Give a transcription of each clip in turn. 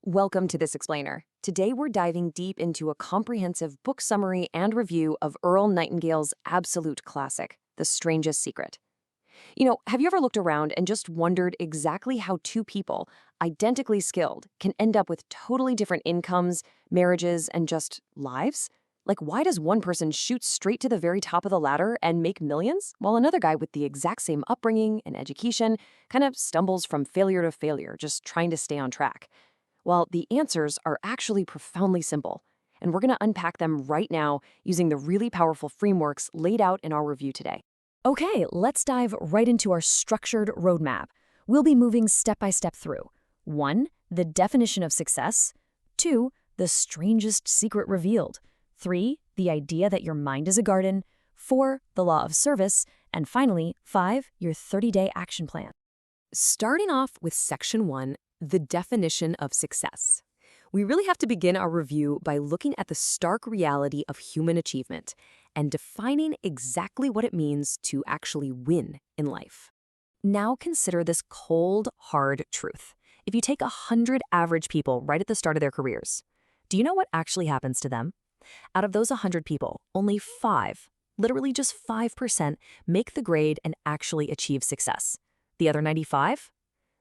Welcome to This Explainer. Today we're diving deep into a comprehensive book summary and review of Earl Nightingale's absolute classic, The Strangest Secret. Have you ever looked around and just wondered exactly how two people, identically skilled, can end up with totally different incomes, marriages, and just lives? Like, why does one person shoot straight to the very top of the ladder and make millions, while another guy with the exact same upbringing and education kind of stumbles from failure to failure, just trying to stay on track? Well, the answers are actually profoundly simple, and we're going to unpack them right now using the really powerful frameworks laid out in our review today. Okay, let's dive right into our structured roadmap. We'll be moving step by step through. 1. The definition of success. 2. The strangest secret revealed. 3. The idea that your mind is a garden. 4. The law of service. And finally, 5. Your 30-day action plan. Starting off with Section 1, the definition of success. We really have to begin our review by looking at the stark reality of human achievement and defining exactly what it means to actually win in life. Now consider this cold, hard truth. If you take 100 average people right at the start of their careers, do you know what actually happens to them? Out of those 100 people, only 5, literally just 5%, make the grade and actually achieve success. The other 95?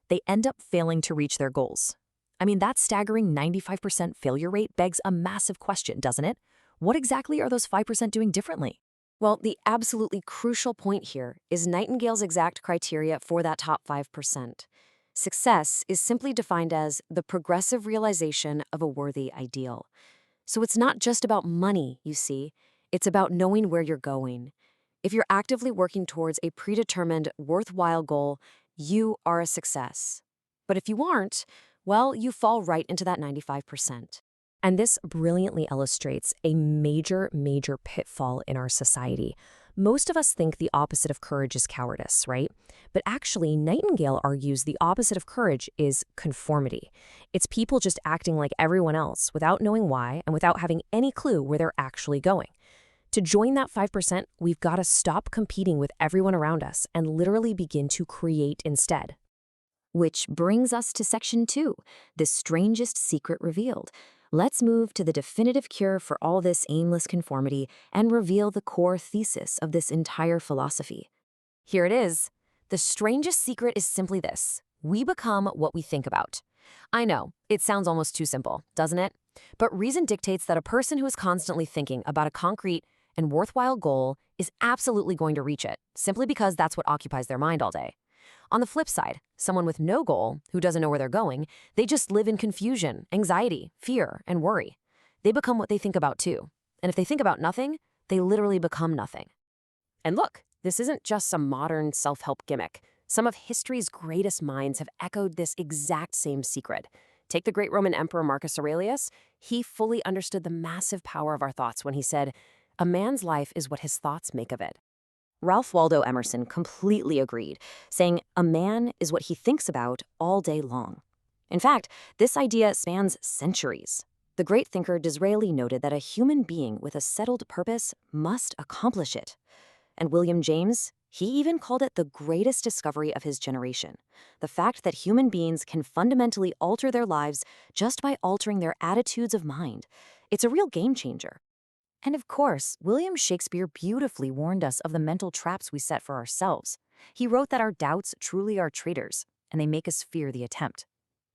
They end up failing to reach their goals. I mean, that staggering 95% failure rate begs a massive question, doesn't it? What exactly are those 5% doing differently? Well, the absolutely crucial point here is Nightingale's exact criteria for that top 5%. Success is simply defined as the progressive realization of a worthy ideal. So it's not just about money, you see. It's about knowing where you're going. If you're actively working towards a predetermined, worthwhile goal, you are a success. But if you aren't, well, you fall right into that 95%. And this brilliantly illustrates a major pitfall in our society. Most of us think the opposite of courage is cowardice, right? But actually, Nightingale argues the opposite of courage is conformity. It's people just acting like everyone else without knowing why and without having any clue where they're actually going. To join that 5%, we've got to stop competing with everyone around us and literally begin to create instead. Which brings us to Section 2, the strangest secret revealed. Let's move to the definitive cure for all this aimless conformity and reveal the core thesis of this entire philosophy. Here it is. The strangest secret is simply this: we become what we think about. I know, it sounds almost too simple, doesn't it? But reason dictates that a person who is constantly thinking about a concrete and worthwhile goal is absolutely going to reach it, simply because that's what occupies their mind all day. On the flip side, someone with no goal, who doesn't know where they're going, they just live in confusion, anxiety, fear, and worry. They become what they think about too. And if they think about nothing, they literally become nothing. And look, this isn't just some modern self-help gimmick. Some of history's greatest minds have echoed this exact same secret. Take the great Roman Emperor Marcus Aurelius. He fully understood the massive power of our thoughts when he said, "A man's life is what his thoughts make of it." Ralph Waldo Emerson completely agreed, saying, "A man is what he thinks about all day long." In fact, this idea spans centuries. The great thinker Disraeli noted that a human being with a settled purpose must accomplish it. And William James, he even called it the greatest discovery of his generation. The fact that human beings can fundamentally alter their lives just by altering their attitudes of mind. It's a real game changer. And of course, William Shakespeare beautifully warned us of the mental traps we set for ourselves. He wrote that our doubts truly are traitors, and they make us fear the attempt.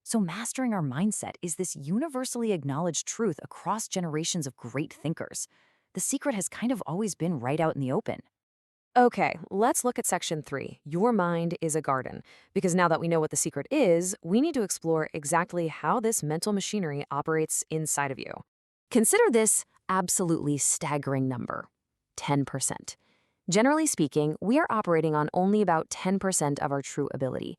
So mastering our mindset is this universally acknowledged truth across generations of great thinkers. The secret has kind of always been right out in the open. Okay, let's look at Section 3, Your Mind is a Garden. Because now that we know what the secret is, we need to explore exactly how this mental machinery operates inside of you. Consider this absolutely staggering number: 10%. Generally speaking, we are operating on only about 10% of our true ability.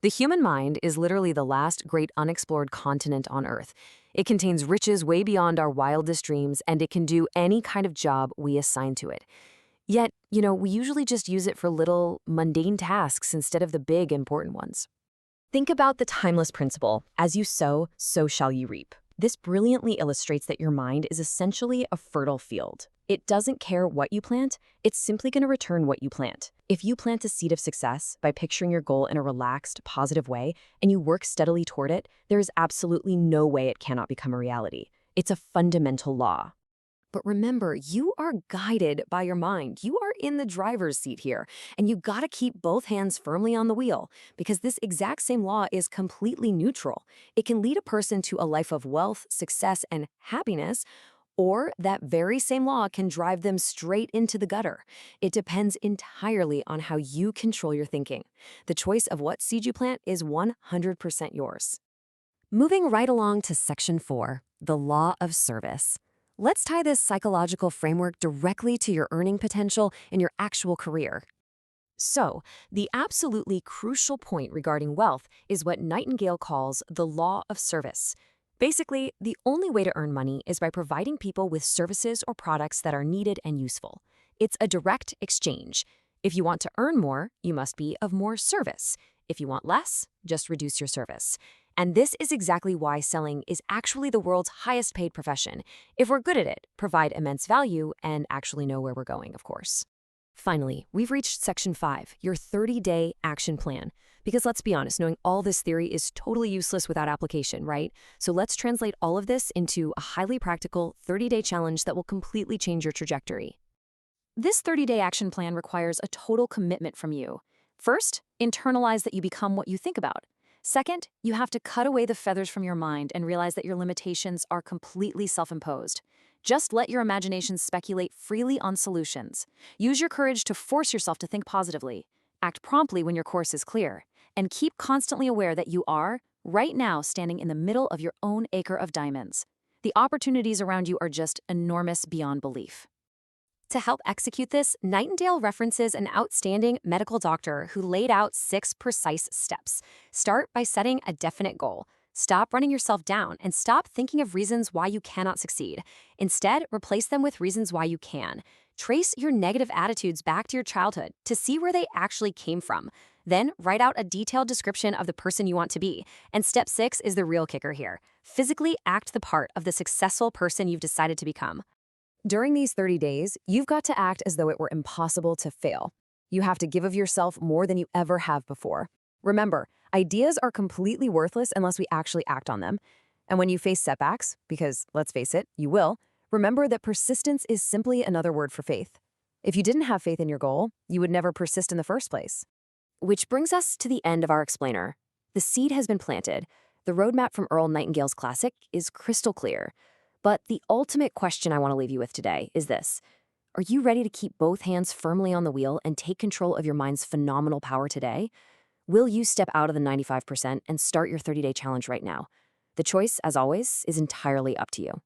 The human mind is literally the last great unexplored continent on Earth. It contains riches way beyond our wildest dreams, and it can do any kind of job we assign to it. Yet, we usually just use it for little, mundane tasks instead of the big, important ones. Think about the timeless principle: as you sow, so shall you reap. This brilliantly illustrates that your mind is essentially a fertile field. It doesn't care what you plant, it's simply going to return what you plant. If you plant a seed of success by picturing your goal in a relaxed, positive way, and you work steadily toward it, there is absolutely no way it cannot become a reality. It's a fundamental law. But remember, you are guided by your mind. You are in the driver's seat here, and you gotta keep both hands firmly on the wheel because this exact same law is completely neutral. It can lead a person to a life of wealth, success, and happiness, or that very same law can drive them straight into the gutter. It depends entirely on how you control your thinking. The choice of what seed you plant is 100% yours. Moving right along to Section 4, the law of service. Let's tie this psychological framework directly to your earning potential in your actual career. So, the absolutely crucial point regarding wealth is what Nightingale calls the law of service. Basically, the only way to earn money is by providing people with services or products that are needed and useful. It's a direct exchange. If you want to earn more, you must be of more service. If you want less, just reduce your service. And this is exactly why selling is actually the world's highest paid profession. If we're good at it, provide immense value, and actually know where we're going, of course. Finally, we've reached Section 5, your 30-day action plan. Because let's be honest, knowing all this theory is totally useless without application, right? So let's translate all of this into a highly practical 30-day challenge that will completely change your trajectory. This 30-day action plan requires a total commitment from you. First, internalize that you become what you think about. Second, you have to cut away the feathers from your mind and realize that your limitations are completely self-imposed. Just let your imagination speculate freely on solutions. Use your courage to force yourself to think positively. Act promptly when your course is clear. And keep constantly aware that you are, right now, standing in the middle of your own acre of diamonds. The opportunities around you are just enormous beyond belief. To help execute this, Nightingale references an outstanding medical doctor who laid out 6 precise steps. Start by setting a definite goal. Stop running yourself down and stop thinking of reasons why you cannot succeed. Instead, replace them with reasons why you can. Trace your negative attitudes back to your childhood to see where they actually came from. Then, write out a detailed description of the person you want to be. And step 6 is the real kicker here. Physically act the part of the successful person you've decided to become. During these 30 days, you've got to act as though it were impossible to fail. You have to give of yourself more than you ever have before. Remember, ideas are completely worthless unless we actually act on them. And when you face setbacks, because let's face it, you will, remember that persistence is simply another word for faith. If you didn't have faith in your goal, you would never persist in the first place. Which brings us to the end of our explainer. The seed has been planted. The roadmap from Earl Nightingale's classic is crystal clear. But the ultimate question I want to leave you with today is this. Are you ready to keep both hands firmly on the wheel and take control of your mind's phenomenal power today? Will you step out of the 95% and start your 30-day challenge right now? The choice, as always, is entirely up to you.